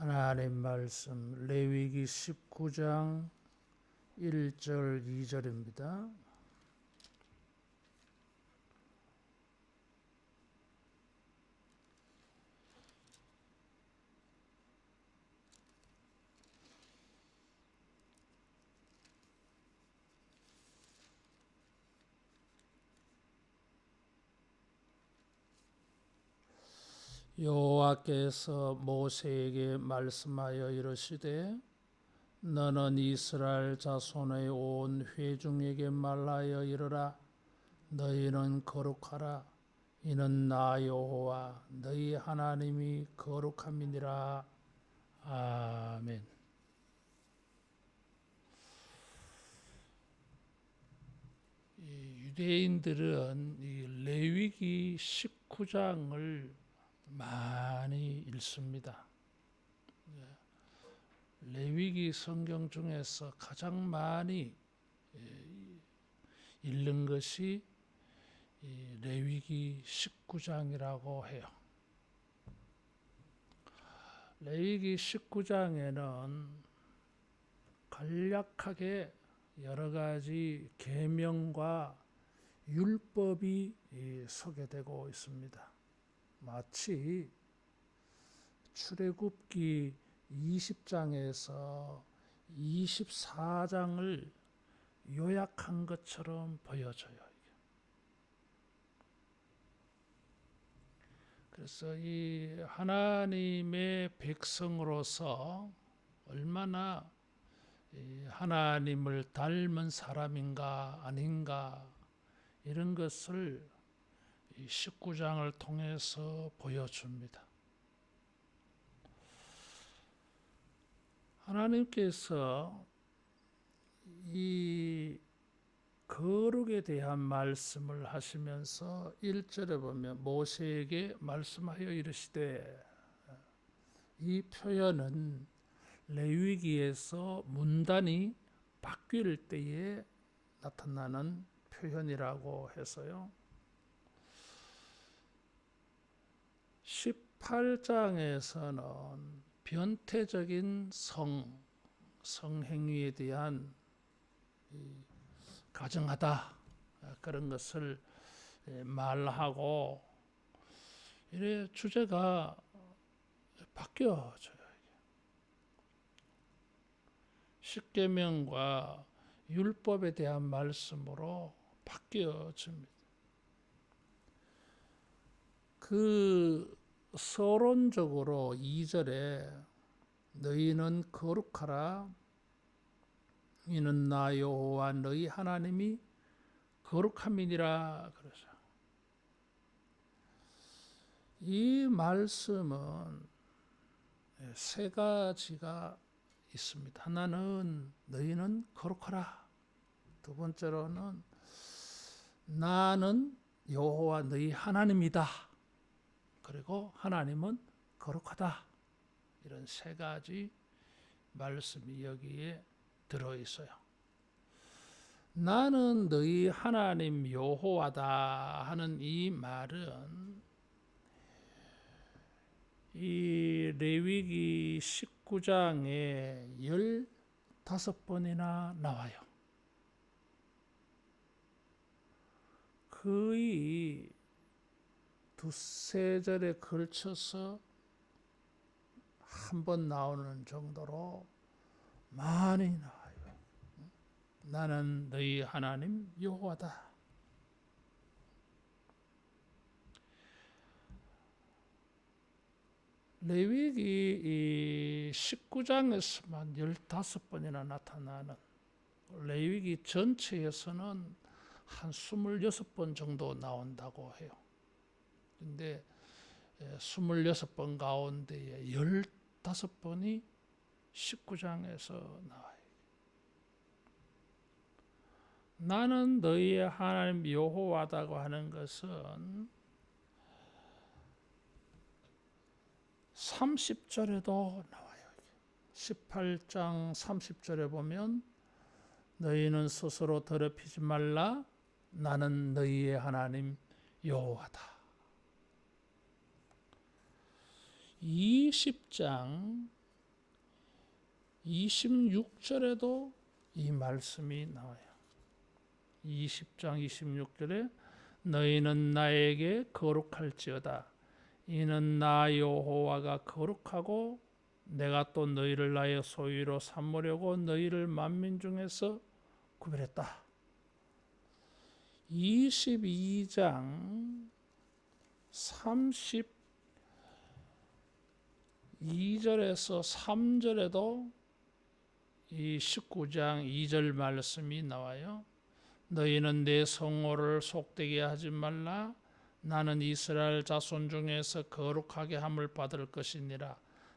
하나님 말씀 레위기 19장 1절 2절입니다. 여호와께서 모세에게 말씀하여 이르시되 너는 이스라엘 자손의 온 회중에게 말하여 이르라. 너희는 거룩하라. 이는 나 여호와 너희 하나님이 거룩함이니라. 아멘. 유대인들은 이 레위기 19장을 많이 읽습니다. 레위기 성경 중에서 가장 많이 읽는 것이 레위기 19장이라고 해요. 레위기 19장에는 간략하게 여러 가지 계명과 율법이 소개되고 있습니다. 마치 출애굽기 20장에서 24장을 요약한 것처럼 보여져요. 그래서 이 하나님의 백성으로서 얼마나 하나님을 닮은 사람인가 아닌가 이런 것을 19장을 통해서 보여줍니다. 하나님께서 이 거룩에 대한 말씀을 하시면서 1절에 보면 모세에게 말씀하여 이르시되, 이 표현은 레위기에서 문단이 바뀔 때에 나타나는 표현이라고 해서요. 18장에서는 변태적인 성행위에 대한 가정하다 그런 것을 말하고 이래 주제가 바뀌어져요. 십계명과 율법에 대한 말씀으로 바뀌어집니다. 그 서론적으로 2절에 너희는 거룩하라. 이는 나 여호와 너희 하나님이 거룩함이니라 그러죠. 이 말씀은 세 가지가 있습니다. 하나는 너희는 거룩하라. 두 번째로는 나는 여호와 너희 하나님이다. 그리고 하나님은 거룩하다. 이런 세 가지 말씀이 여기에 들어있어요. 나는 너희 하나님 여호와다 하는 이 말은 이 레위기 19장에 15번이나 나와요. 거의 두세 절에 걸쳐서 한 번 나오는 정도로 많이 나와요. 나는 너희 하나님 여호와다. 레위기 19장에서만 15번이나 나타나는, 레위기 전체에서는 한 26번 정도 나온다고 해요. 근데 26번 가운데에 15번이 19장에서 나와요. 나는 너희의 하나님 여호와다고 하는 것은 30절에도 나와요. 18장 30절에 보면 너희는 스스로 더럽히지 말라. 나는 너희의 하나님 여호와다. 20장 26절에도 이 말씀이 나와요. 20장 26절에 너희는 나에게 거룩할지어다. 이는 나 여호와가 거룩하고 내가 또 너희를 나의 소유로 삼으려고 너희를 만민 중에서 구별했다. 22장 32절에서 3절에도 이 19장 2절 말씀이 나와요. 너희는 내 성호를 속되게 하지 말라. 나는 이스라엘 자손 중에서 거룩하게 함을 받을 것이니라.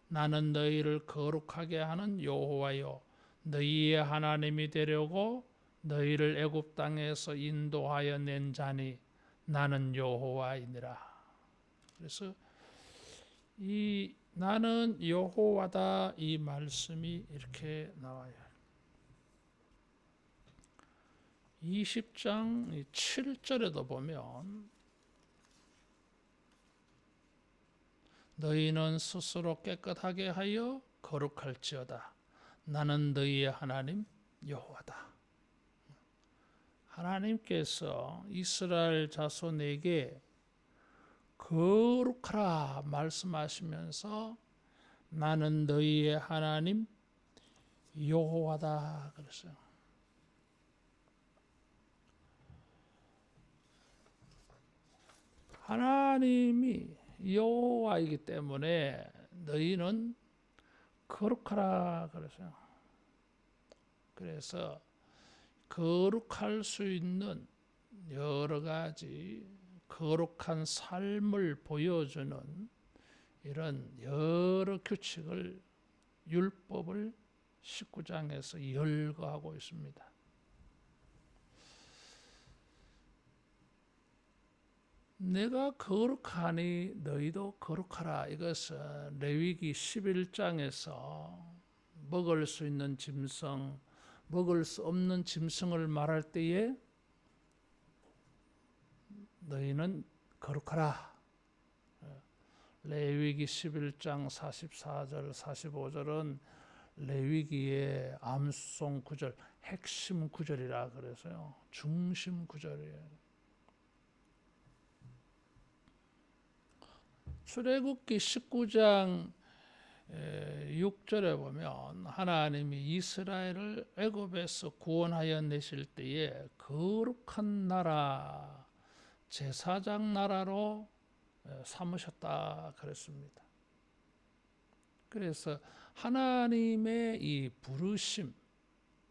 나는 너희를 거룩하게 하는 여호와요 너희의 하나님이 되려고 너희를 애굽 땅에서 인도하여 낸 자니 나는 여호와이니라. 그래서 이 나는 여호와다 이 말씀이 이렇게 나와요. 20장 7절에도 보면 너희는 스스로 깨끗하게 하여 거룩할지어다. 나는 너희의 하나님 여호와다. 하나님께서 이스라엘 자손에게 거룩하라 말씀하시면서 나는 너희의 하나님 여호와다 그랬어요. 하나님이 여호와이기 때문에 너희는 거룩하라 그랬어요. 그래서 거룩할 수 있는 여러 가지 거룩한 삶을 보여주는 이런 여러 규칙을 율법을 19장에서 열거하고 있습니다. 내가 거룩하니 너희도 거룩하라. 이것은 레위기 11장에서 먹을 수 있는 짐승, 먹을 수 없는 짐승을 말할 때에 너희는 거룩하라. 레위기 11장 44절, 45절은 레위기의 암송 구절, 핵심 구절이라 그래서요. 중심 구절이에요. 출애굽기 19장 6절에 보면 하나님이 이스라엘을 애굽에서 구원하여 내실 때에 거룩한 나라, 제사장 나라로 삼으셨다 그랬습니다. 그래서 하나님의 이 부르심,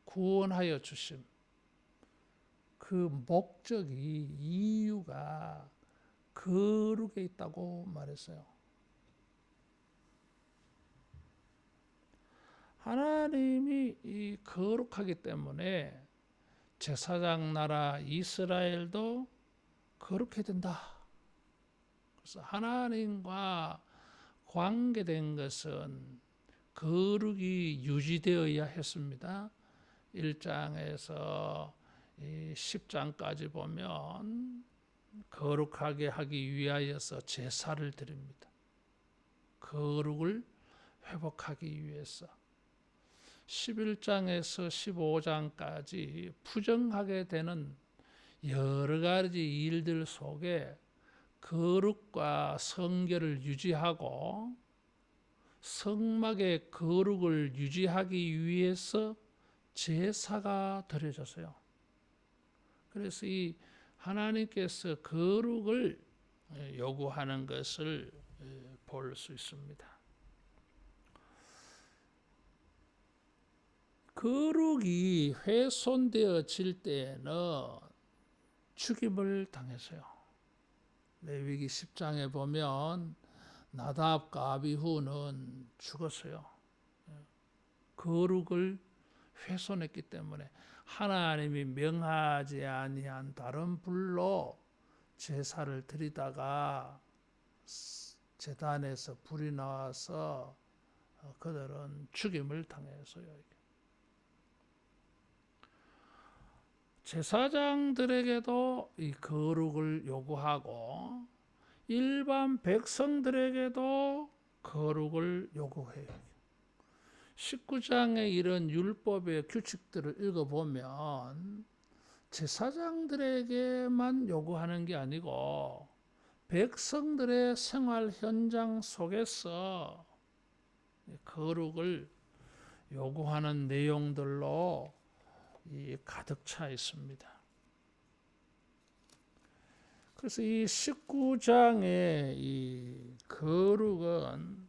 구원하여 주심, 그 목적이, 이유가 거룩에 있다고 말했어요. 하나님이 이 거룩하기 때문에 제사장 나라 이스라엘도 거룩해야 된다. 그래서 하나님과 관계된 것은 거룩이 유지되어야 했습니다. 1장에서 10장까지 보면 거룩하게 하기 위하여서 제사를 드립니다. 거룩을 회복하기 위해서. 11장에서 15장까지 부정하게 되는 여러 가지 일들 속에 거룩과 성결을 유지하고 성막의 거룩을 유지하기 위해서 제사가 드려졌어요. 그래서 이 하나님께서 거룩을 요구하는 것을 볼 수 있습니다. 거룩이 훼손되어질 때에는 죽임을 당했어요. 레위기 10장에 보면 나답과 아비후는 죽었어요. 거룩을 훼손했기 때문에 하나님이 명하지 아니한 다른 불로 제사를 드리다가 제단에서 불이 나와서 그들은 죽임을 당했어요. 제사장들에게도 이 거룩을 요구하고 일반 백성들에게도 거룩을 요구해요. 19장의 이런 율법의 규칙들을 읽어보면 제사장들에게만 요구하는 게 아니고 백성들의 생활 현장 속에서 거룩을 요구하는 내용들로 가득 차 있습니다. 그래서 이 19장의 이 거룩은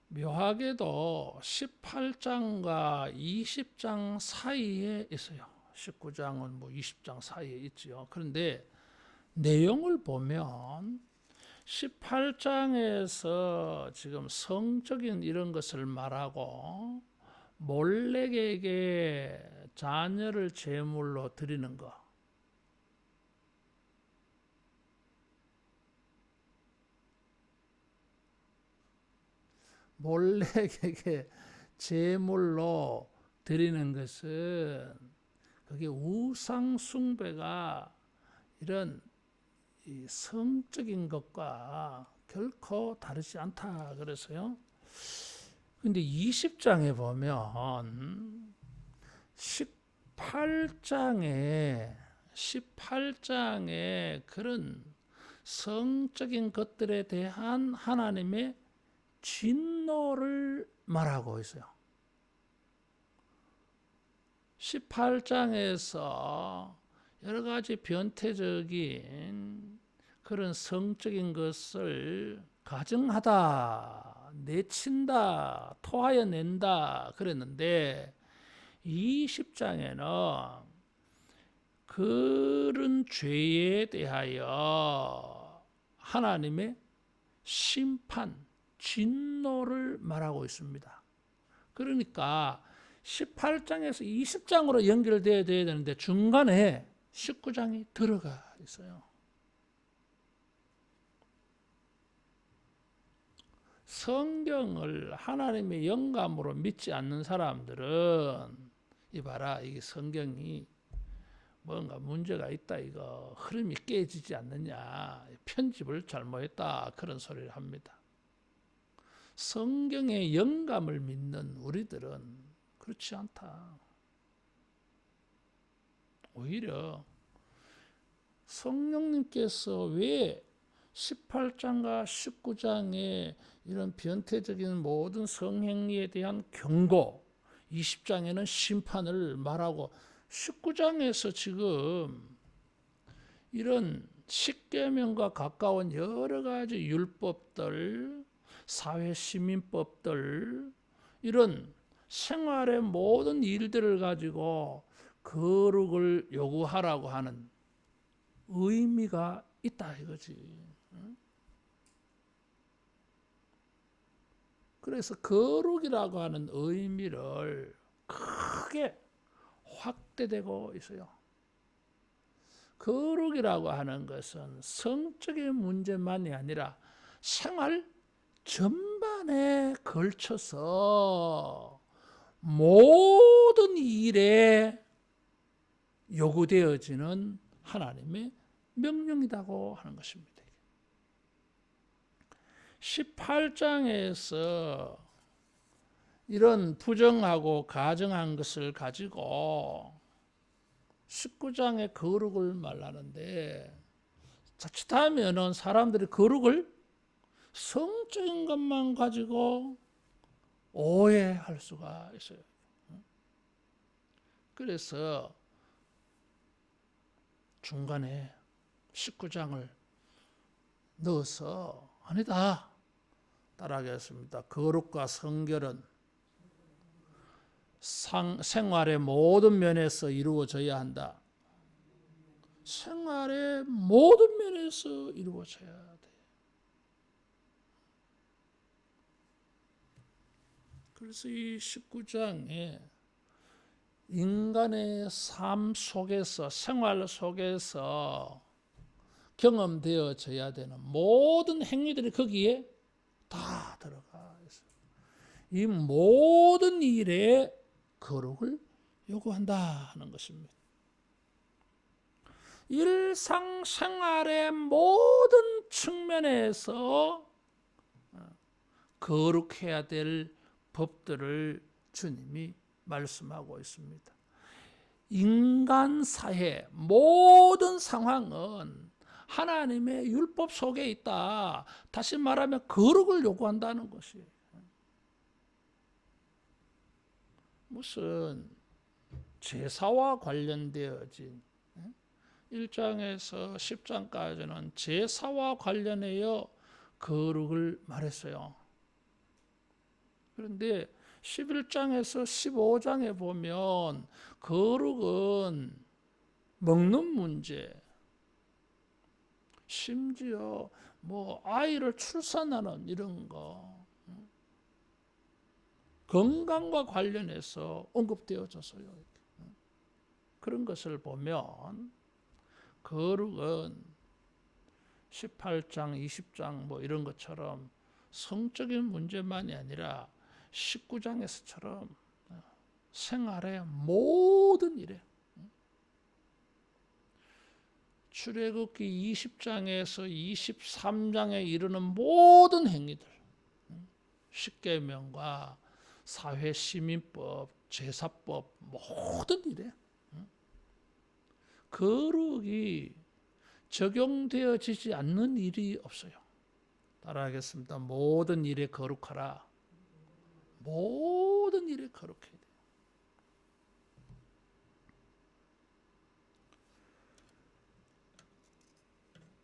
묘하게도 18장과 20장 사이에 있어요. 19장은 뭐 20장 사이에 있지요. 그런데 내용을 보면 18장에서 지금 성적인 이런 것을 말하고 몰렉에게 자녀를 제물로 드리는 것, 몰렉에게 제물로 드리는 것은 그게 우상 숭배가 이런 이 성적인 것과 결코 다르지 않다 그래서요. 근데 20장에 보면 18장에 그런 성적인 것들에 대한 하나님의 진노를 말하고 있어요. 18장에서 여러 가지 변태적인 그런 성적인 것을 가증하다, 내친다, 토하여 낸다 그랬는데 20장에는 그런 죄에 대하여 하나님의 심판, 진노를 말하고 있습니다. 그러니까 18장에서 20장으로 연결되어야 되는데 중간에 19장이 들어가 있어요. 성경을 하나님의 영감으로 믿지 않는 사람들은 이봐라, 이게 성경이 뭔가 문제가 있다, 이거 흐름이 깨지지 않느냐, 편집을 잘못했다, 그런 소리를 합니다. 성경의 영감을 믿는 우리들은 그렇지 않다. 오히려 성령님께서 왜 18장과 19장에 이런 변태적인 모든 성행위에 대한 경고, 20장에는 심판을 말하고 19장에서 지금 이런 십계명과 가까운 여러 가지 율법들, 사회시민법들, 이런 생활의 모든 일들을 가지고 거룩을 요구하라고 하는 의미가 있다 이거지. 그래서 거룩이라고 하는 의미를 크게 확대되고 있어요. 거룩이라고 하는 것은 성적인 문제만이 아니라 생활 전반에 걸쳐서 모든 일에 요구되어지는 하나님의 명령이라고 하는 것입니다. 18장에서 이런 부정하고 가정한 것을 가지고 19장의 거룩을 말하는데 자칫하면 사람들이 거룩을 성적인 것만 가지고 오해할 수가 있어요. 그래서 중간에 19장을 넣어서 아니다, 따라하겠습니다. 거룩과 성결은 생활의 모든 면에서 이루어져야 한다. 생활의 모든 면에서 이루어져야 돼. 그래서 이 19장에 인간의 삶 속에서, 생활 속에서 경험되어져야 되는 모든 행위들이 거기에 다 들어가 있어요. 이 모든 일에 거룩을 요구한다 하는 것입니다. 일상생활의 모든 측면에서 거룩해야 될 법들을 주님이 말씀하고 있습니다. 인간 사회 모든 상황은 하나님의 율법 속에 있다. 다시 말하면 거룩을 요구한다는 것이에요. 무슨 제사와 관련되어진 1장에서 10장까지는 제사와 관련하여 거룩을 말했어요. 그런데 11장에서 15장에 보면 거룩은 먹는 문제, 심지어 뭐 아이를 출산하는 이런 거, 건강과 관련해서 언급되어졌어요. 그런 것을 보면 거룩은 18장, 20장 뭐 이런 것처럼 성적인 문제만이 아니라 19장에서처럼 생활의 모든 일에, 출애굽기 20장에서 23장에 이르는 모든 행위들, 십계명과 사회시민법, 제사법 모든 일에 거룩이 적용되어지지 않는 일이 없어요. 따라하겠습니다. 모든 일에 거룩하라. 모든 일에 거룩해야 돼요.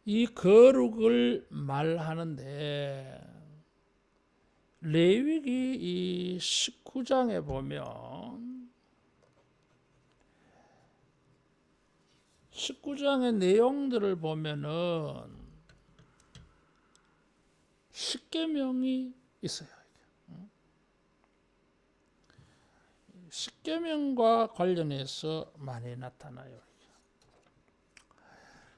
이 거룩을 말하는데 레위기 이 19장에 보면 19장의 내용들을 보면은 십계명이 있어요. 십계명과 관련해서 많이 나타나요.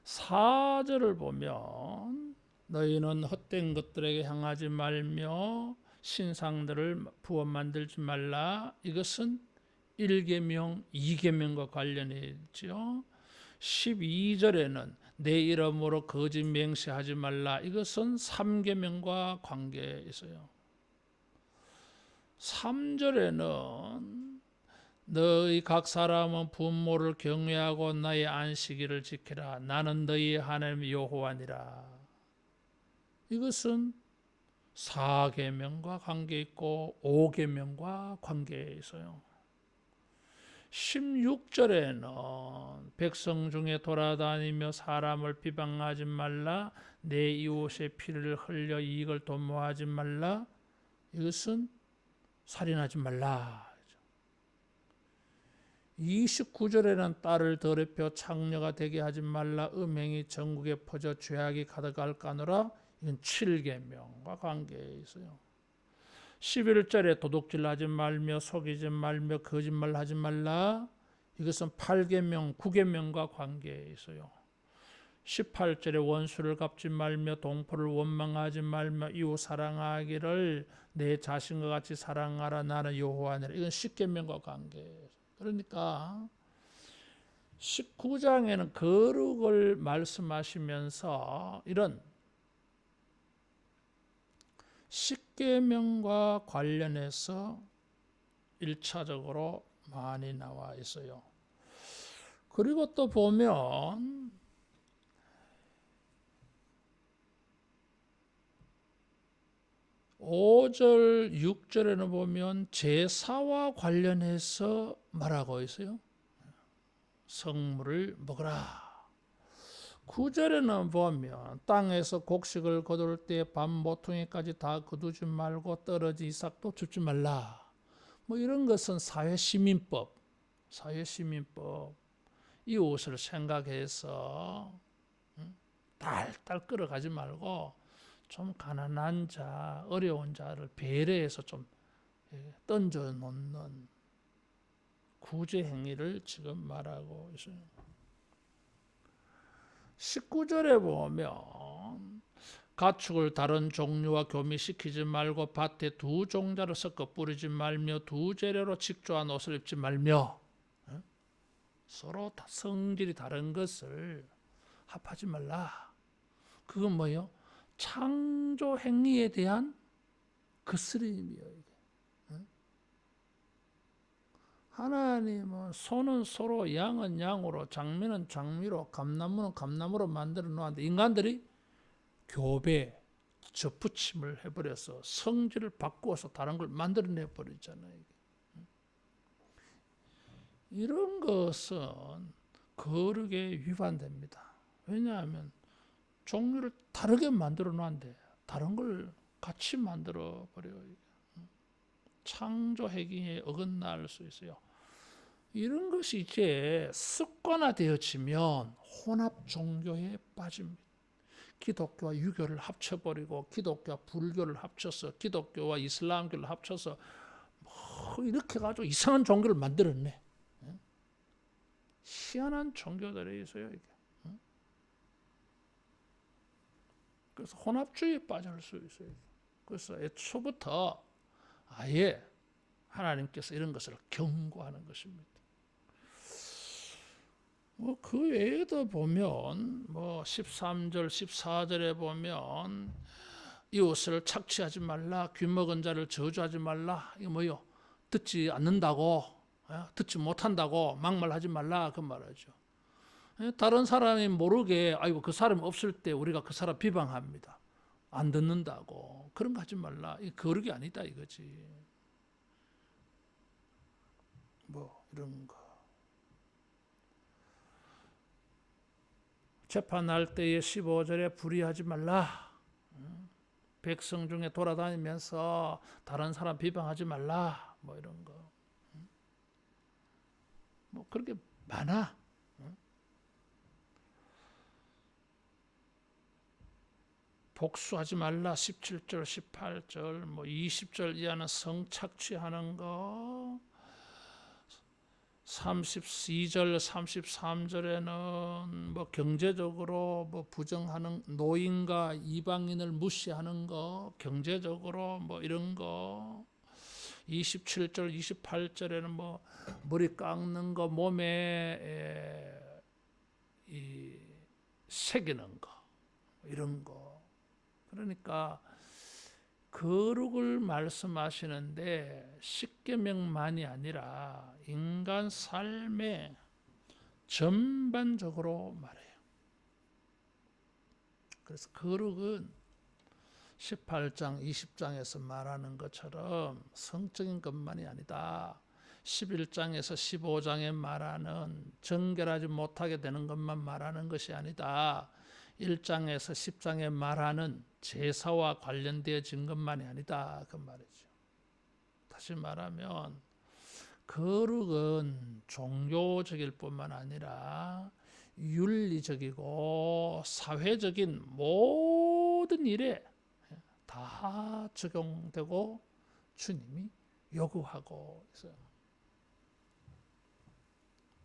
4절을 보면 너희는 헛된 것들에게 향하지 말며 신상들을 부어 만들지 말라. 이것은 1계명, 2계명과 관련해 있죠. 12절에는 내 이름으로 거짓 맹세하지 말라. 이것은 3계명과 관계에 있어요. 3절에는 너희 각 사람은 부모를 경외하고 나의 안식일을 지키라. 나는 너희 하나님 여호와니라. 이것은 4계명과 관계 있고 5계명과 관계에 있어요. 16절에는 백성 중에 돌아다니며 사람을 비방하지 말라. 내 이웃의 피를 흘려 이익을 도모하지 말라. 이것은 살인하지 말라. 29절에는 딸을 더럽혀 창녀가 되게 하지 말라. 음행이 전국에 퍼져 죄악이 가득할까노라. 이건 7계명과 관계에 있어요. 11절에 도둑질하지 말며 속이지 말며 거짓말하지 말라. 이것은 8계명, 9계명과 관계에 있어요. 18절에 원수를 갚지 말며 동포를 원망하지 말며 이웃 사랑하기를 내 자신과 같이 사랑하라. 나는 여호와니라. 이건 10계명과 관계에 있어요. 그러니까 19장에는 거룩을 말씀하시면서 이런 십계명과 관련해서 1차적으로 많이 나와 있어요. 그리고 또 보면 5절, 6절에는 보면 제사와 관련해서 말하고 있어요. 성물을 먹으라. 9절에는 보면 땅에서 곡식을 거둘 때 밥 모퉁이까지 다 거두지 말고 떨어진 이삭도 줍지 말라. 뭐 이런 것은 사회시민법, 이웃을 생각해서 딸딸 끌어가지 말고 좀 가난한 자, 어려운 자를 배려해서 좀 던져 놓는 구제 행위를 지금 말하고 있어요. 19절에 보면 가축을 다른 종류와 교미시키지 말고 밭에 두 종자를 섞어 뿌리지 말며 두 재료로 직조한 옷을 입지 말며 서로 성질이 다른 것을 합하지 말라. 그건 뭐예요? 창조 행위에 대한 그스림이요 이게. 하나님은 소는 소로, 양은 양으로, 장미는 장미로, 감나무는 감나무로 만들어 놓았는데 인간들이 교배, 접붙임을 해버려서 성질을 바꾸어서 다른 걸 만들어내 버리잖아요. 이런 것은 거룩에 위반됩니다. 왜냐하면 종류를 다르게 만들어 놨는데 다른 걸 같이 만들어 버려요. 창조 핵에 어긋날 수 있어요. 이런 것이 이제 습관화되어지면 혼합 종교에 빠집니다. 기독교와 유교를 합쳐버리고 기독교와 불교를 합쳐서 기독교와 이슬람교를 합쳐서 뭐 이렇게 가지고 이상한 종교를 만들었네. 희한한 종교들이 있어요. 이게. 그래서 혼합주의에 빠질 수 있어요. 그래서 애초부터 아예 하나님께서 이런 것을 경고하는 것입니다. 뭐 그 외에도 보면 뭐 13절, 14절에 보면 이웃을 착취하지 말라, 귀먹은 자를 저주하지 말라. 이거 뭐요? 듣지 않는다고, 듣지 못한다고 막말하지 말라 그 말이죠. 다른 사람이 모르게 아이고 그 사람 없을 때 우리가 그 사람 비방합니다. 안 듣는다고 그런 거 하지 말라. 이 거룩이 아니다 이거지. 뭐 이런 거. 재판할 때에 15절에 불의하지 말라. 백성 중에 돌아다니면서 다른 사람 비방하지 말라. 뭐 이런 거. 뭐 그렇게 많아. 복수하지 말라. 17절, 18절, 뭐 20절 이하는 성착취하는 거. 32절, 33절에는 뭐 경제적으로 뭐 부정하는 노인과 이방인을 무시하는 거, 경제적으로 뭐 이런 거. 27절, 28절에는 뭐 머리 깎는 거, 몸에 이 새기는 거, 이런 거. 그러니까 거룩을 말씀하시는데 십계명만이 아니라 인간 삶에 전반적으로 말해요. 그래서 거룩은 18장, 20장에서 말하는 것처럼 성적인 것만이 아니다. 11장에서 15장에 말하는 정결하지 못하게 되는 것만 말하는 것이 아니다. 1장에서 10장에 말하는 제사와 관련되어진 것만이 아니다. 그 말이죠. 다시 말하면 거룩은 종교적일 뿐만 아니라 윤리적이고 사회적인 모든 일에 다 적용되고 주님이 요구하고 있어요.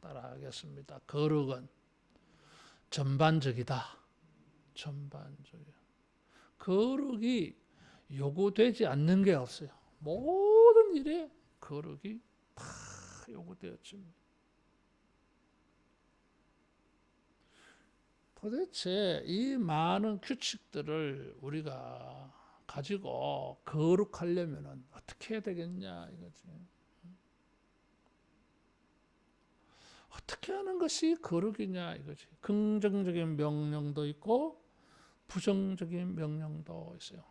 따라하겠습니다. 거룩은 전반적이다. 전반적이야. 거룩이 요구되지 않는 게 없어요. 모든 일에 거룩이 다 요구되었습니다. 도대체 이 많은 규칙들을 우리가 가지고 거룩하려면 어떻게 해야 되겠냐 이거지. 어떻게 하는 것이 거룩이냐 이거지. 긍정적인 명령도 있고 부정적인 명령도 있어요.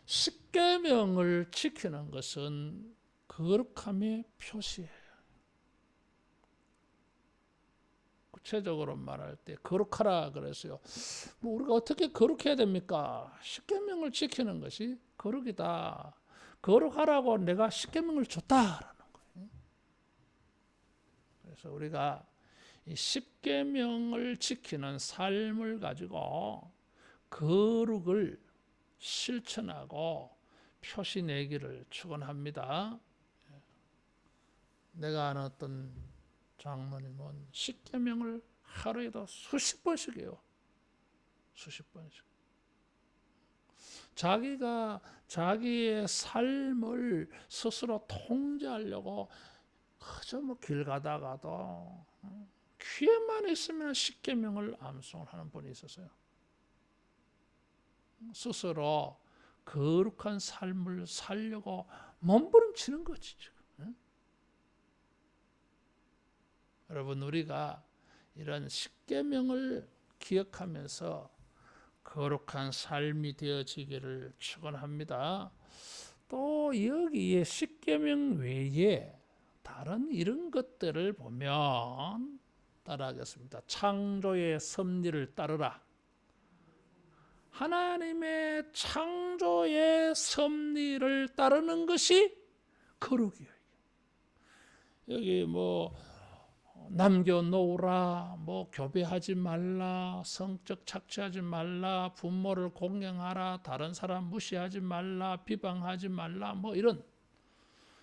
십계명을 지키는 것은 거룩함의 표시예요. 구체적으로 말할 때 거룩하라 그랬어요. 뭐 우리가 어떻게 거룩해야 됩니까? 십계명을 지키는 것이 거룩이다. 거룩하라고 내가 십계명을 줬다라는 거예요. 그래서 우리가 이 십계명을 지키는 삶을 가지고 거룩을 실천하고 표시내기를 축원합니다. 내가 아는 어떤 장로님은 십계명을 하루에도 수십 번씩 해요. 수십 번씩. 자기가 자기의 삶을 스스로 통제하려고 그저 뭐 길 가다가도 귀에만 있으면 십계명을 암송을 하는 분이 있었어요. 스스로 거룩한 삶을 살려고 몸부림치는 거지 지금. 여러분, 우리가 이런 십계명을 기억하면서 거룩한 삶이 되어지기를 축원합니다. 또 여기에 십계명 외에 다른 이런 것들을 보면 따라하겠습니다. 창조의 섭리를 따르라. 하나님의 창조의 섭리를 따르는 것이 거룩이에요. 여기 남겨놓으라, 교배하지 말라, 성적 착취하지 말라, 부모를 공경하라, 다른 사람 무시하지 말라, 비방하지 말라, 이런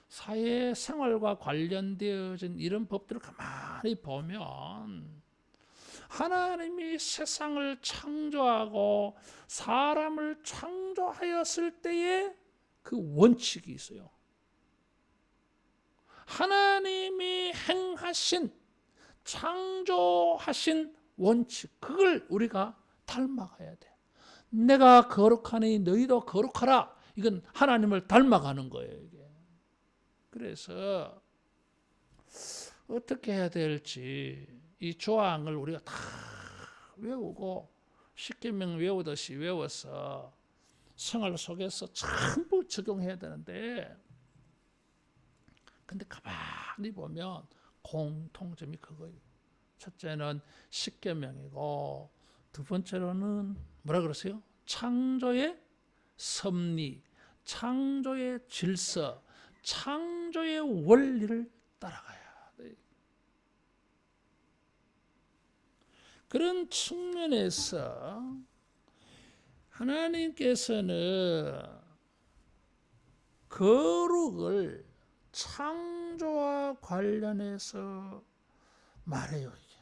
사회생활과 관련되어진 이런 법들을 가만히 보면 하나님이 세상을 창조하고 사람을 창조하였을 때에 그 원칙이 있어요. 하나님이 행하신 창조하신 원칙, 그걸 우리가 닮아가야 돼. 내가 거룩하니 너희도 거룩하라. 이건 하나님을 닮아가는 거예요, 이게. 그래서 어떻게 해야 될지 이 조항을 우리가 다 외우고 십계명 외우듯이 외워서 생활 속에서 전부 적용해야 되는데, 근데 가만히 보면 공통점이 그거예요. 첫째는 십계명이고, 두 번째로는 뭐라 그러세요? 창조의 섭리, 창조의 질서, 창조의 원리를 따라가야 돼. 그런 측면에서 하나님께서는 거룩을 창조와 관련해서 말해요. 이게.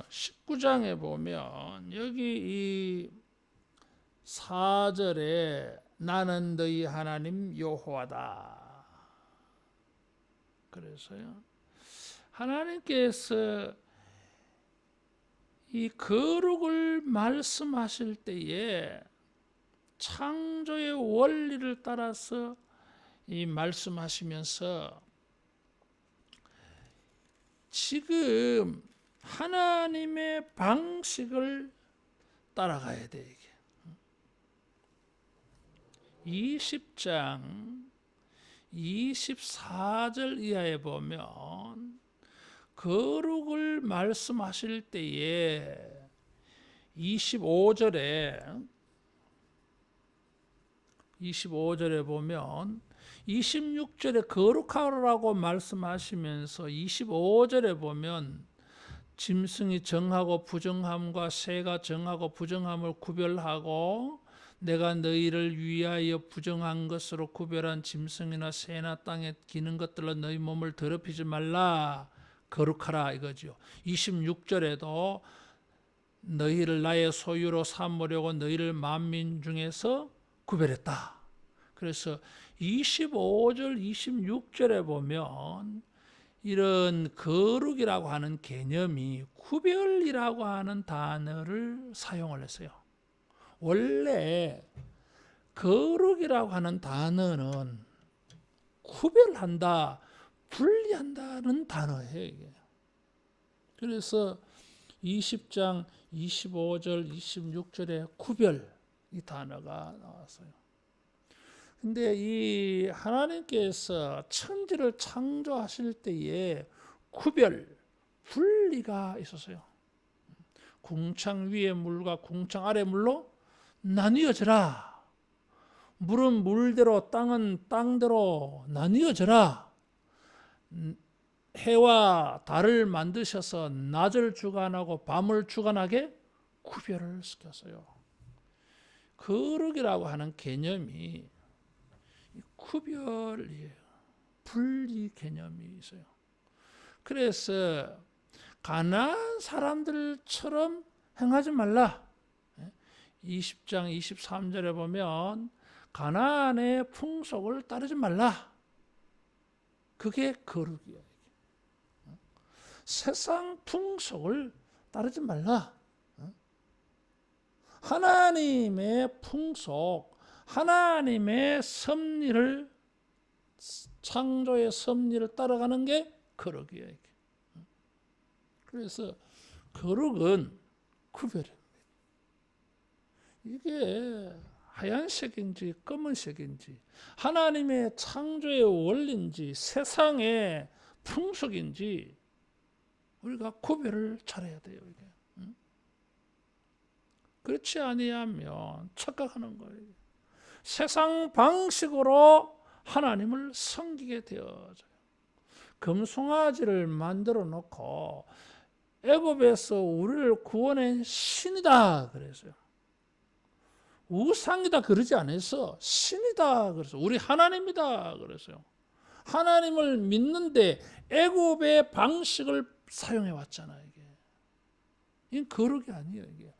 19장에 보면 여기 이 4절에 나는 너희 하나님 여호와다. 그래서요, 하나님께서 이 거룩을 말씀하실 때에 창조의 원리를 따라서 이 말씀하시면서 지금 하나님의 방식을 따라가야 돼. 이게 20장 24절 이하에 보면 거룩을 말씀하실 때에 25절에 보면 26절에 거룩하라고 말씀하시면서 25절에 보면 짐승이 정하고 부정함과 새가 정하고 부정함을 구별하고 내가 너희를 위하여 부정한 것으로 구별한 짐승이나 새나 땅에 기는 것들로 너희 몸을 더럽히지 말라. 거룩하라 이거죠. 26절에도 너희를 나의 소유로 삼으려고 너희를 만민 중에서 구별했다. 그래서 25절, 26절에 보면 이런 거룩이라고 하는 개념이 구별이라고 하는 단어를 사용을 했어요. 원래 거룩이라고 하는 단어는 구별한다, 분리한다는 단어예요. 이게. 그래서 20장 25절, 26절에 구별 이 단어가 나왔어요. 근데 이 하나님께서 천지를 창조하실 때에 구별, 분리가 있었어요. 궁창 위의 물과 궁창 아래 물로 나뉘어져라. 물은 물대로 땅은 땅대로 나뉘어져라. 해와 달을 만드셔서 낮을 주관하고 밤을 주관하게 구별을 시켰어요. 거룩이라고 하는 개념이 구별이에요. 분리 개념이 있어요. 그래서 가나안 사람들처럼 행하지 말라. 20장 23절에 보면 가나안의 풍속을 따르지 말라. 그게 거룩이야. 세상 풍속을 따르지 말라. 하나님의 풍속, 하나님의 섭리를, 창조의 섭리를 따라가는 게 거룩이야. 그래서 거룩은 구별입니다. 이게 하얀색인지 검은색인지, 하나님의 창조의 원리인지 세상의 풍속인지 우리가 구별을 잘해야 돼요. 이게. 그렇지 아니하면 착각하는 거예요. 세상 방식으로 하나님을 섬기게 되어져요. 금송아지를 만들어 놓고 애굽에서 우리를 구원한 신이다 그랬어요. 우상이다 그러지 않아서 신이다 그래서 우리 하나님이다 그랬어요. 하나님을 믿는데 애굽의 방식을 사용해 왔잖아요. 이게 거룩이 아니에요. 이게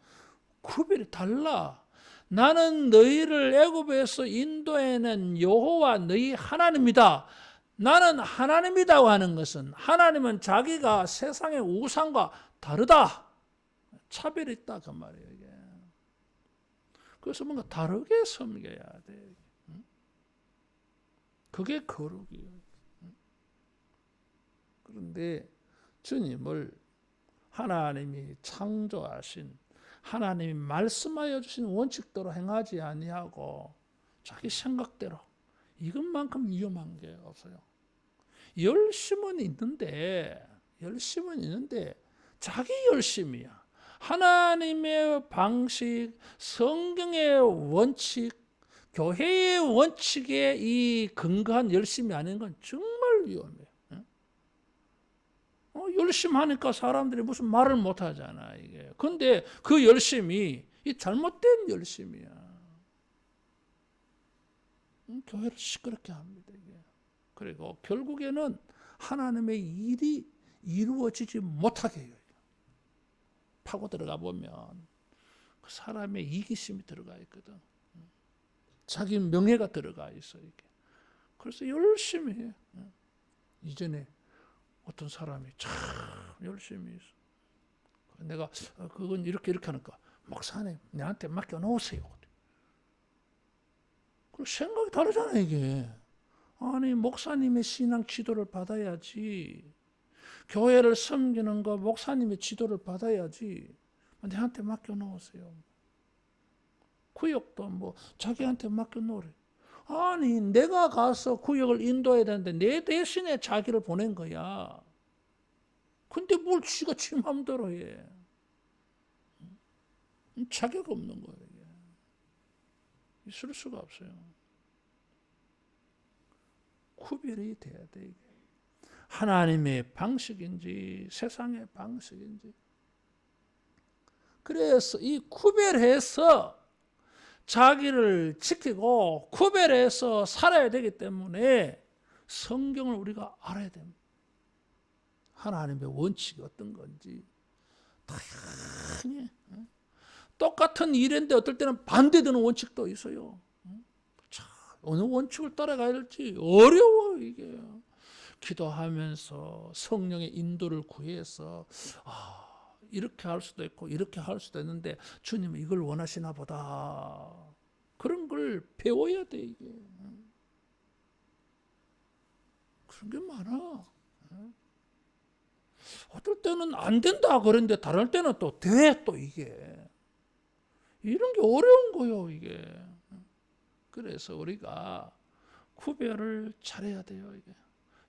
구별이 달라. 나는 너희를 애굽에서 인도해낸 여호와 너희 하나님이다. 나는 하나님이라고 하는 것은 하나님은 자기가 세상의 우상과 다르다. 차별이 있다 그 말이에요. 이게. 그래서 뭔가 다르게 섬겨야 돼. 그게 거룩이에요. 그런데 주님을 하나님이 창조하신, 하나님이 말씀하여 주신 원칙대로 행하지 아니하고 자기 생각대로, 이것만큼 위험한 게 없어요. 열심은 있는데 자기 열심이야. 하나님의 방식, 성경의 원칙, 교회의 원칙에 이 근거한 열심이 아닌 건 정말 위험해요. 열심하니까 사람들이 무슨 말을 못 하잖아, 이게. 근데 그 열심이 이 잘못된 열심이야. 교회를 시끄럽게 합니다, 이게. 그리고 결국에는 하나님의 일이 이루어지지 못하게 해요. 파고 들어가 보면 그 사람의 이기심이 들어가 있거든. 자기 명예가 들어가 있어, 이게. 그래서 열심히 해. 이전에 어떤 사람이 참 열심히 했어. 내가 그건 이렇게 하니까 목사님 내한테 맡겨놓으세요. 그 생각이 다르잖아 이게. 아니 목사님의 신앙 지도를 받아야지. 교회를 섬기는 거 목사님의 지도를 받아야지. 내한테 맡겨놓으세요. 구역도 뭐 자기한테 맡겨놓으래. 아니 내가 가서 구역을 인도해야 되는데 내 대신에 자기를 보낸 거야. 근데 뭘 지가 지 맘대로 해. 자격 없는 거예요. 이게. 있을 수가 없어요. 구별이 돼야 돼. 이게. 하나님의 방식인지 세상의 방식인지. 그래서 이 구별해서 자기를 지키고 구별해서 살아야 되기 때문에 성경을 우리가 알아야 됩니다. 하나님의 원칙이 어떤 건지 다양해. 똑같은 일인데 어떨 때는 반대되는 원칙도 있어요. 어느 원칙을 따라가야 될지 어려워 이게. 기도하면서 성령의 인도를 구해서 이렇게 할 수도 있고 이렇게 할 수도 있는데 주님은 이걸 원하시나 보다. 그런 걸 배워야 돼 이게. 그런 게 많아. 어떨 때는 안 된다 그런데 다른 때는 또 돼 또 이게. 이런 게 어려운 거예요 이게. 그래서 우리가 구별을 잘해야 돼요 이게.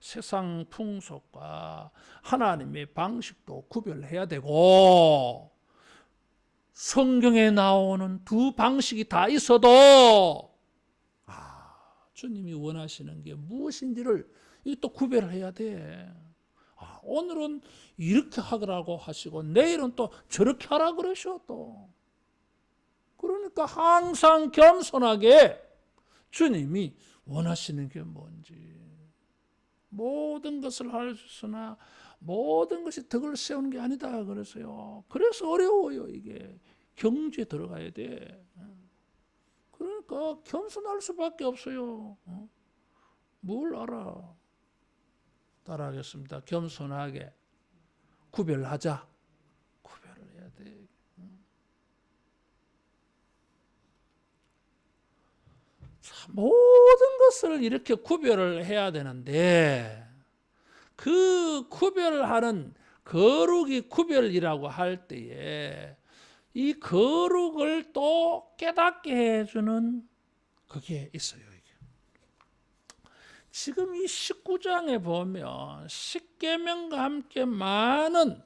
세상 풍속과 하나님의 방식도 구별해야 되고 성경에 나오는 두 방식이 다 있어도 주님이 원하시는 게 무엇인지를 또 구별해야 돼. 오늘은 이렇게 하라고 하시고 내일은 또 저렇게 하라 그러셔 또. 그러니까 항상 겸손하게 주님이 원하시는 게 뭔지. 모든 것을 할 수 있으나 모든 것이 덕을 세우는 게 아니다 그래서요. 그래서 어려워요 이게. 경주에 들어가야 돼. 그러니까 겸손할 수밖에 없어요. 뭘 알아? 따라하겠습니다. 겸손하게 구별하자. 구별을 해야 돼. 모든 것을 이렇게 구별을 해야 되는데 그 구별하는 거룩이 구별이라고 할 때에 이 거룩을 또 깨닫게 해주는 그게 있어요. 이게. 지금 이 19장에 보면 십계명과 함께 많은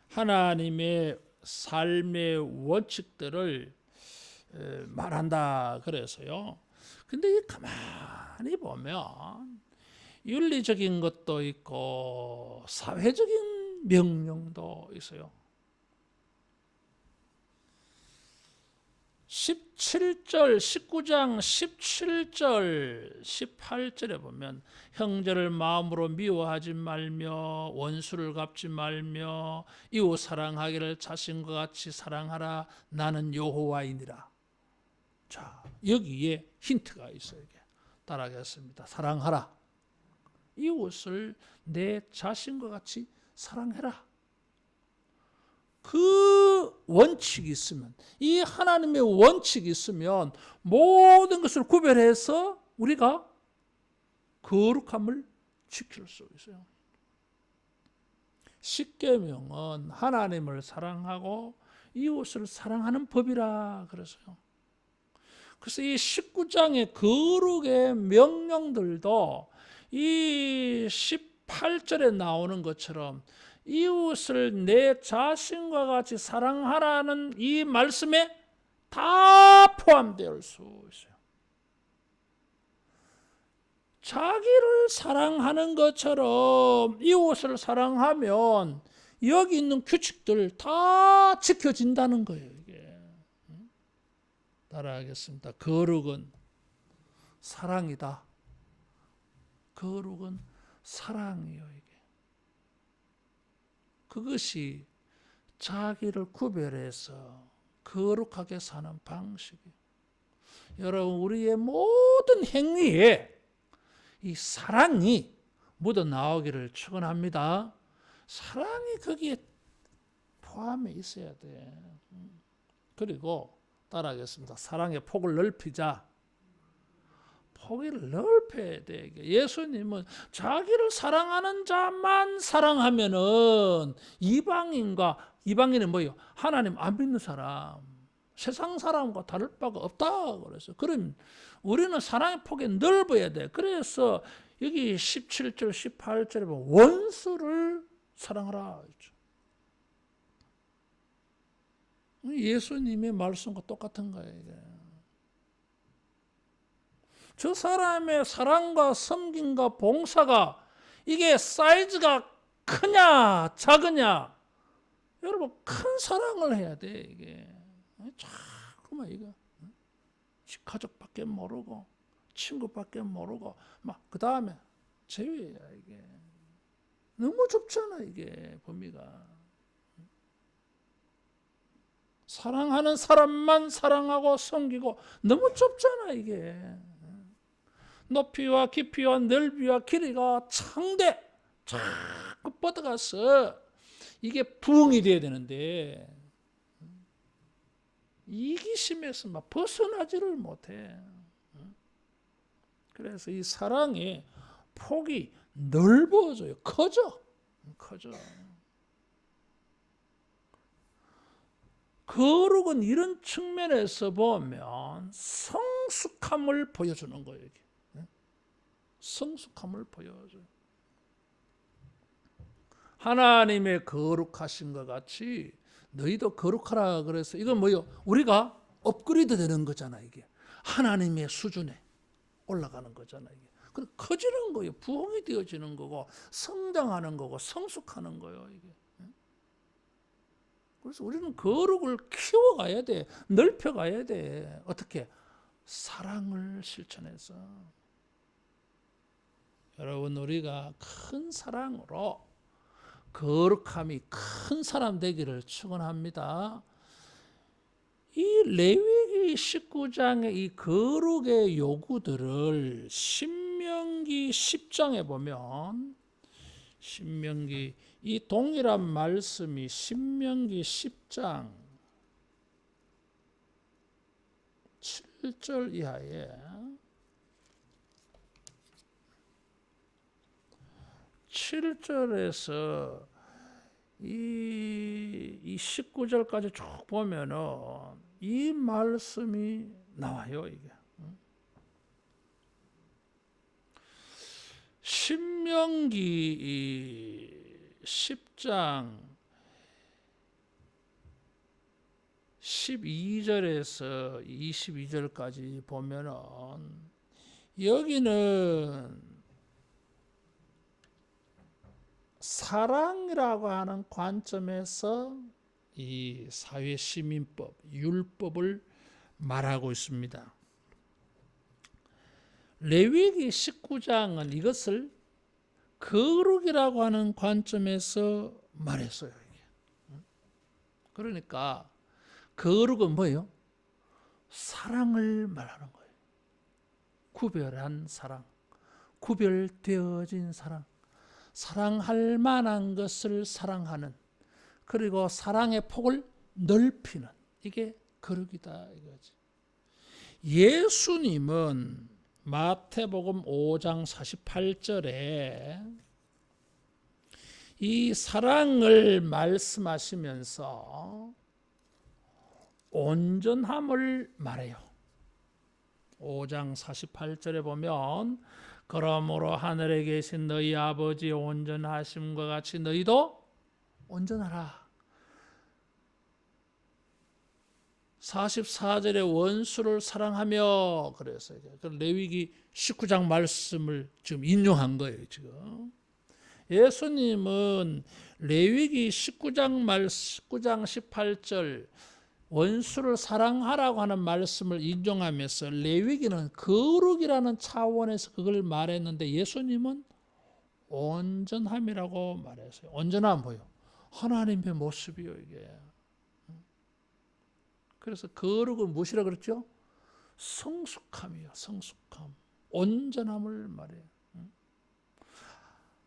하나님의 삶의 원칙들을 말한다 그래서요. 근데 가만히 보면 윤리적인 것도 있고 사회적인 명령도 있어요. 17절, 19장 17절, 18절에 보면 형제를 마음으로 미워하지 말며 원수를 갚지 말며 이웃 사랑하기를 자신과 같이 사랑하라. 나는 여호와이니라. 자, 여기에 힌트가 있어요. 따라하겠습니다. 사랑하라. 이웃을 내 자신과 같이 사랑해라. 그 원칙이 있으면, 이 하나님의 원칙이 있으면 모든 것을 구별해서 우리가 거룩함을 지킬 수 있어요. 십계명은 하나님을 사랑하고 이웃을 사랑하는 법이라 그래서요. 그래서 이 19장의 거룩의 명령들도 이 18절에 나오는 것처럼 이웃을 내 자신과 같이 사랑하라는 이 말씀에 다 포함되어 수 있어요. 자기를 사랑하는 것처럼 이웃을 사랑하면 여기 있는 규칙들 다 지켜진다는 거예요. 이게. 따라하겠습니다. 거룩은 사랑이다. 거룩은 사랑이에요. 이게. 그것이 자기를 구별해서 거룩하게 사는 방식이에요. 여러분, 우리의 모든 행위에 이 사랑이 묻어 나오기를 축원합니다. 사랑이 거기에 포함해 있어야 돼. 그리고 따라하겠습니다. 사랑의 폭을 넓히자. 폭을 넓혀야 돼. 예수님은 자기를 사랑하는 자만 사랑하면은 이방인은 뭐예요? 하나님 안 믿는 사람, 세상 사람과 다를 바가 없다 그래서. 그럼 우리는 사랑의 폭이 넓어야 돼. 그래서 여기 17절, 18절에 보면 원수를 사랑하라. 예수님의 말씀과 똑같은 거예요. 이게. 저 사람의 사랑과 섬김과 봉사가 이게 사이즈가 크냐 작으냐, 여러분 큰 사랑을 해야 돼. 이게 자꾸만 이거 가족밖에 모르고 친구밖에 모르고 막 그 다음에 제외야. 이게 너무 좁잖아. 이게 범위가. 사랑하는 사람만 사랑하고 섬기고 너무 좁잖아. 이게 높이와 깊이와 넓이와 길이가 창대 자꾸 뻗어가서 이게 부흥이 돼야 되는데 이기심에서 막 벗어나지를 못해. 그래서 이 사랑의 폭이 넓어져요. 커져. 거룩은 이런 측면에서 보면 성숙함을 보여주는 거예요. 성숙함을 보여줘요. 하나님의 거룩하신 것 같이 너희도 거룩하라 그래서 이건 뭐요? 우리가 업그레이드 되는 거잖아. 이게 하나님의 수준에 올라가는 거잖아. 이게 그래 커지는 거예요. 부흥이 되어지는 거고 성장하는 거고 성숙하는 거예요. 이게. 그래서 우리는 거룩을 키워가야 돼. 넓혀가야 돼. 어떻게? 사랑을 실천해서. 여러분, 우리가 큰 사랑으로 거룩함이 큰 사람 되기를 축원합니다. 이 레위기 레위기 19장의 이 거룩의 요구들을 신명기 10장에 보면 신명기 이 동일한 말씀이 신명기 10장 7절 이하에 7절에서 이 19절까지 쭉 보면은 이 말씀이 나와요. 이게 신명기 10장 12절에서 22절까지 보면은 여기는 사랑이라고 하는 관점에서 이 사회시민법, 율법을 말하고 있습니다. 레위기 19장은 이것을 거룩이라고 하는 관점에서 말했어요. 그러니까 거룩은 뭐예요? 사랑을 말하는 거예요. 구별한 사랑, 구별되어진 사랑, 사랑할 만한 것을 사랑하는, 그리고 사랑의 폭을 넓히는, 이게 거룩이다 이거지. 예수님은 마태복음 5장 48절에 이 사랑을 말씀하시면서 온전함을 말해요. 5장 48절에 보면 그러므로 하늘에 계신 너희 아버지의 온전하심과 같이 너희도 온전하라. 44절에 원수를 사랑하며, 그래서 레위기 19장 말씀을 지금 인용한 거예요. 지금 예수님은 레위기 19장 18절 원수를 사랑하라고 하는 말씀을 인용하면서 레위기는 거룩이라는 차원에서 그걸 말했는데 예수님은 온전함이라고 말했어요. 온전함은 뭐예요? 하나님의 모습이요 이게. 그래서 거룩은 무엇이라 그랬죠? 성숙함이요. 성숙함. 온전함을 말해요.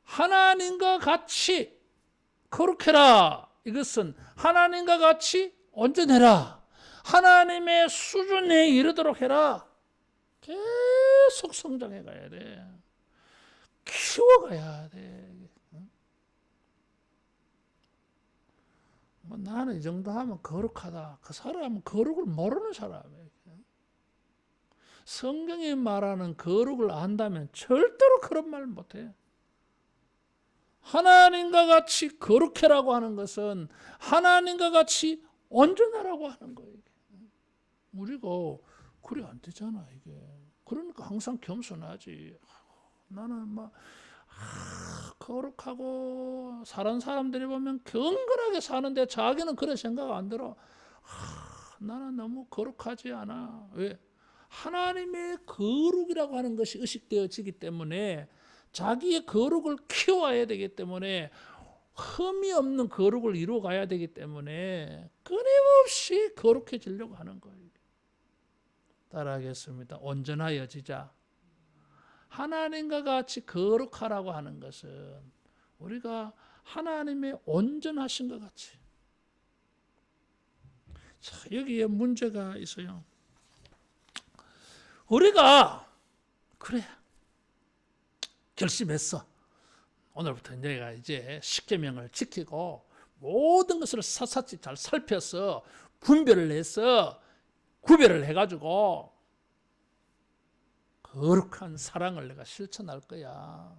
하나님과 같이 거룩해라. 이것은 하나님과 같이 온전해라. 하나님의 수준에 이르도록 해라. 계속 성장해 가야 돼. 키워가야 돼. 뭐 나는 이 정도 하면 거룩하다. 그 사람은 거룩을 모르는 사람이에요. 성경이 말하는 거룩을 안다면 절대로 그런 말 못해. 하나님과 같이 거룩해라고 하는 것은 하나님과 같이 온전하라고 하는 거예요. 우리가 그래 안 되잖아 이게. 그러니까 항상 겸손하지. 나는 막 거룩하고 사는 사람들이 보면 경건하게 사는데 자기는 그런 생각 안 들어. 나는 너무 거룩하지 않아. 왜? 하나님의 거룩이라고 하는 것이 의식되어지기 때문에 자기의 거룩을 키워야 되기 때문에 흠이 없는 거룩을 이루어가야 되기 때문에 끊임없이 거룩해지려고 하는 거예요. 따라하겠습니다. 온전하여지자. 하나님과 같이 거룩하라고 하는 것은 우리가 하나님의 온전하신 것 같이. 자, 여기에 문제가 있어요. 우리가 그래 결심했어. 오늘부터 내가 이제 십계명을 지키고 모든 것을 샅샅이 잘 살펴서 분별을 해서 구별을 해가지고 거룩한 사랑을 내가 실천할 거야.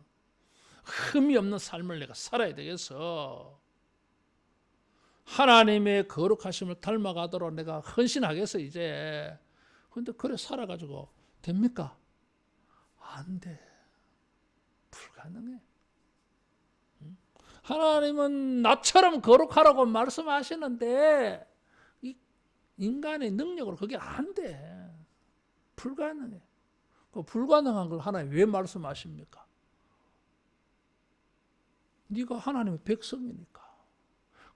흠이 없는 삶을 내가 살아야 되겠어. 하나님의 거룩하심을 닮아가도록 내가 헌신하겠어 이제. 근데 그래 살아가지고 됩니까? 안 돼. 불가능해. 하나님은 나처럼 거룩하라고 말씀하시는데 이 인간의 능력으로 그게 안 돼. 불가능해. 그 불가능한 걸 하나님 왜 말씀하십니까? 네가 하나님의 백성이니까.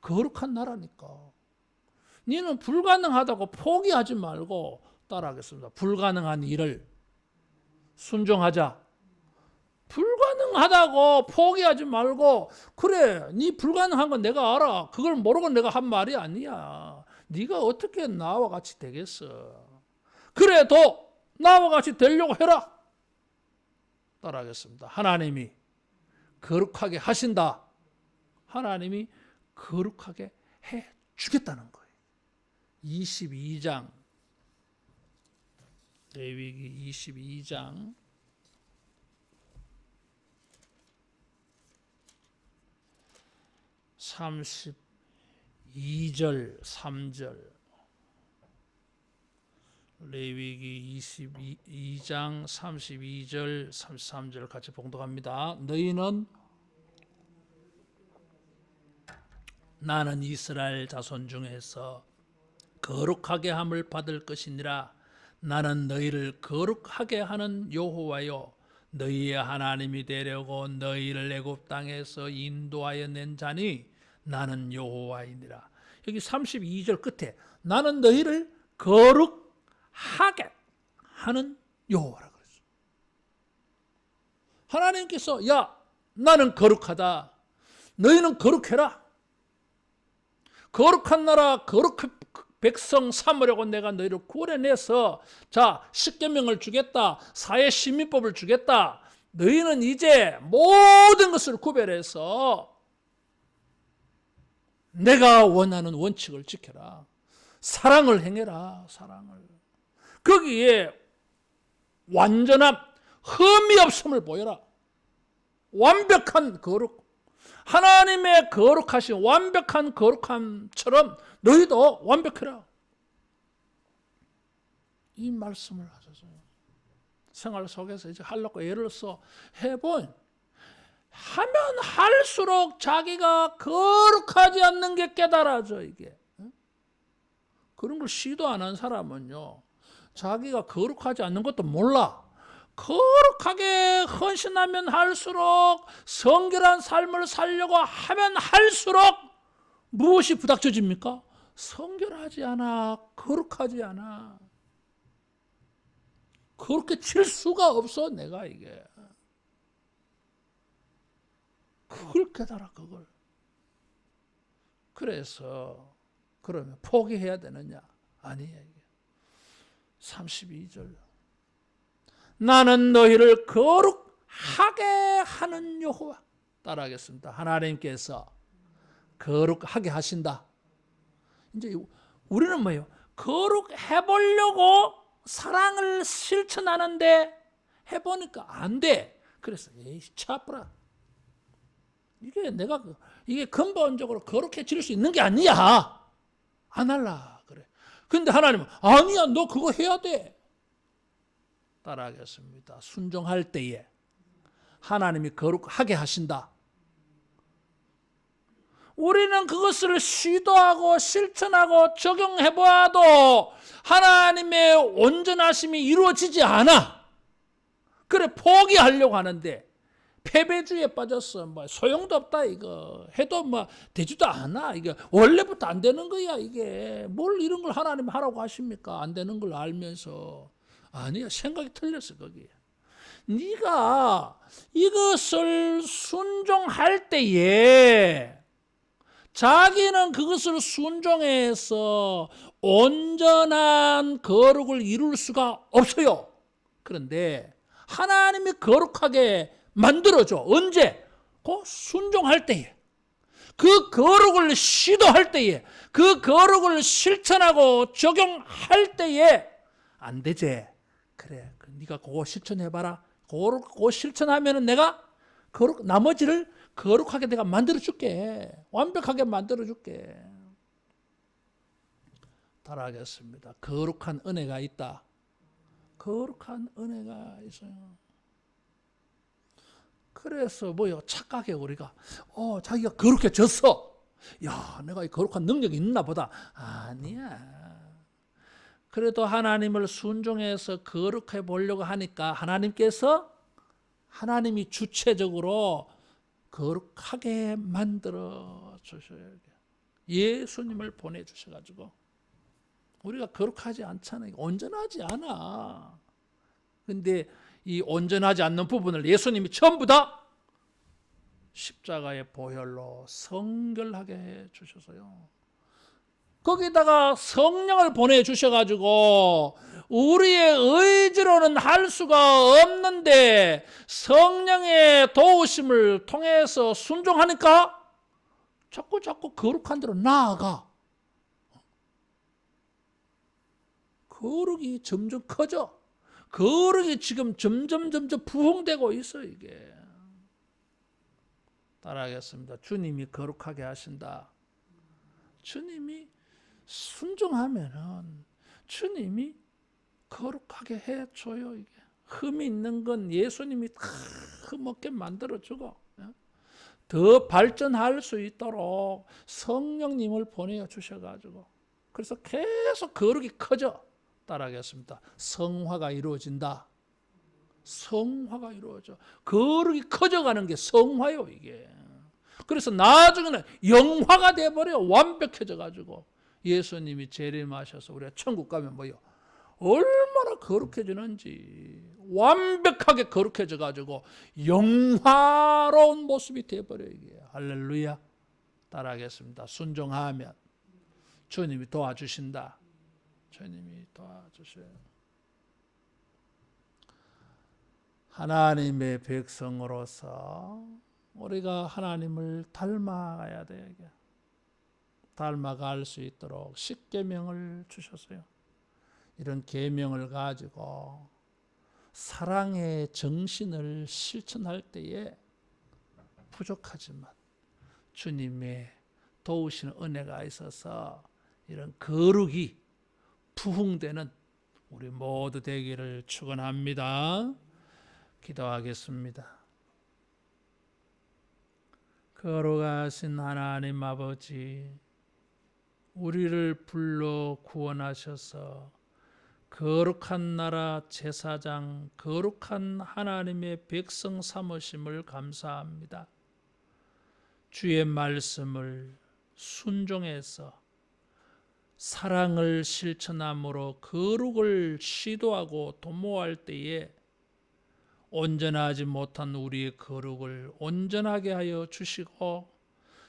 거룩한 나라니까. 너는 불가능하다고 포기하지 말고 따라하겠습니다. 불가능한 일을 순종하자. 불가능하다고 포기하지 말고, 그래, 네 불가능한 건 내가 알아. 그걸 모르고 내가 한 말이 아니야. 네가 어떻게 나와 같이 되겠어. 그래도 나와 같이 되려고 해라. 따라하겠습니다. 하나님이 거룩하게 하신다. 하나님이 거룩하게 해 주겠다는 거예요. 22장, 레위기 22장 32절 3절, 레위기 22장 32절 33절 같이 봉독합니다. 너희는 나는 이스라엘 자손 중에서 거룩하게 함을 받을 것이니라. 나는 너희를 거룩하게 하는 여호와요 너희의 하나님이 되려고 너희를 애굽 땅에서 인도하여 낸 자니 나는 여호와이니라. 여기 32절 끝에 나는 너희를 거룩하게 하는 여호와라 그랬어요. 하나님께서 야 나는 거룩하다. 너희는 거룩해라. 거룩한 나라 거룩한 백성 삼으려고 내가 너희를 구원해내서 자 십계명을 주겠다. 사회시민법을 주겠다. 너희는 이제 모든 것을 구별해서 내가 원하는 원칙을 지켜라. 사랑을 행해라. 사랑을. 거기에 완전한 흠이 없음을 보여라. 완벽한 거룩. 하나님의 거룩하신 완벽한 거룩함처럼 너희도 완벽해라. 이 말씀을 하셨어요. 생활 속에서 이제 하려고 예를 들어서 해본 하면 할수록 자기가 거룩하지 않는 게 깨달아져. 이게 그런 걸 시도 안 한 사람은요 자기가 거룩하지 않는 것도 몰라. 거룩하게 헌신하면 할수록 성결한 삶을 살려고 하면 할수록 무엇이 부닥쳐집니까? 성결하지 않아. 거룩하지 않아. 그렇게 칠 수가 없어. 내가 이게 그걸 깨달아. 그걸. 그래서 그러면 포기해야 되느냐? 아니에요. 32절 나는 너희를 거룩하게 하는 여호와. 따라하겠습니다. 하나님께서 거룩하게 하신다. 이제 우리는 뭐예요? 거룩해 보려고 사랑을 실천하는데 해보니까 안 돼. 그래서 에이 차프라. 이게 내가 이게 근본적으로 거룩해질 수 있는 게 아니야. 안 할라 그래. 근데 하나님은 아니야, 너 그거 해야 돼. 따라하겠습니다. 순종할 때에 하나님이 거룩하게 하신다. 우리는 그것을 시도하고 실천하고 적용해 보아도 하나님의 온전하심이 이루어지지 않아. 그래 포기하려고 하는데 패배주의에 빠졌어. 뭐 소용도 없다 이거. 해도 뭐 되지도 않아. 이게 원래부터 안 되는 거야. 이게 뭘 이런 걸 하나님 하라고 하십니까? 안 되는 걸 알면서. 아니야, 생각이 틀렸어 거기. 네가 이것을 순종할 때에 자기는 그것을 순종해서 온전한 거룩을 이룰 수가 없어요. 그런데 하나님이 거룩하게 만들어줘. 언제? 그 순종할 때에. 그 거룩을 시도할 때에. 그 거룩을 실천하고 적용할 때에. 안 되지. 그래, 네가 그거 실천해봐라. 그거 실천하면 내가 나머지를 거룩하게 내가 만들어줄게. 완벽하게 만들어줄게. 따라하겠습니다. 거룩한 은혜가 있다. 거룩한 은혜가 있어요. 그래서 뭐요? 착각해 우리가. 자기가 거룩해졌어. 야, 내가 이 거룩한 능력이 있나 보다. 아니야. 그래도 하나님을 순종해서 거룩해 보려고 하니까 하나님이 주체적으로 거룩하게 만들어 주셔야 돼요. 예수님을 보내주셔가지고 우리가 거룩하지 않잖아요. 온전하지 않아. 근데 이 온전하지 않는 부분을 예수님이 전부 다 십자가의 보혈로 성결하게 해 주셔서요. 거기다가 성령을 보내주셔가지고 우리의 의지로는 할 수가 없는데 성령의 도우심을 통해서 순종하니까 자꾸 거룩한 데로 나아가. 거룩이 점점 커져. 거룩이 지금 점점 부흥되고 있어 이게. 따라하겠습니다. 주님이 거룩하게 하신다. 주님이 순종하면은 주님이 거룩하게 해줘요. 이게 흠이 있는 건 예수님이 다 흠없게 만들어주고 더 발전할 수 있도록 성령님을 보내주셔가지고 그래서 계속 거룩이 커져. 따라하겠습니다. 성화가 이루어진다. 성화가 이루어져. 거룩이 커져가는 게 성화요 이게. 그래서 나중에는 영화가 돼버려. 완벽해져가지고 예수님이 재림하셔서 우리가 천국 가면 뭐요? 얼마나 거룩해지는지 완벽하게 거룩해져가지고 영화로운 모습이 돼버려 이게. 할렐루야. 따라하겠습니다. 순종하면 주님이 도와주신다. 주님이 도와주셔요. 하나님의 백성으로서 우리가 하나님을 닮아가야 돼. 닮아갈 수 있도록 십계명을 주셨어요. 이런 계명을 가지고 사랑의 정신을 실천할 때에 부족하지만 주님의 도우시는 은혜가 있어서 이런 거룩이 부흥되는 우리 모두 되기를 축원합니다. 기도하겠습니다. 거룩하신 하나님 아버지, 우리를 불러 구원하셔서 거룩한 나라 제사장, 거룩한 하나님의 백성 삼으심을 감사합니다. 주의 말씀을 순종해서 사랑을 실천함으로 거룩을 시도하고 도모할 때에 온전하지 못한 우리의 거룩을 온전하게 하여 주시고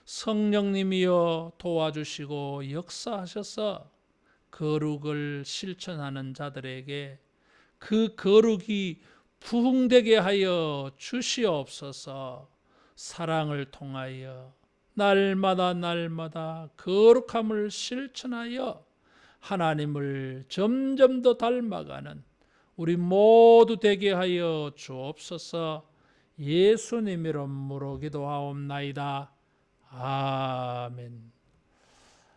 성령님이여 도와주시고 역사하셔서 거룩을 실천하는 자들에게 그 거룩이 부흥되게 하여 주시옵소서. 사랑을 통하여 날마다 거룩함을 실천하여 하나님을 점점 더 닮아가는 우리 모두 되게 하여 주옵소서. 예수님 이름으로 기도하옵나이다. 아멘.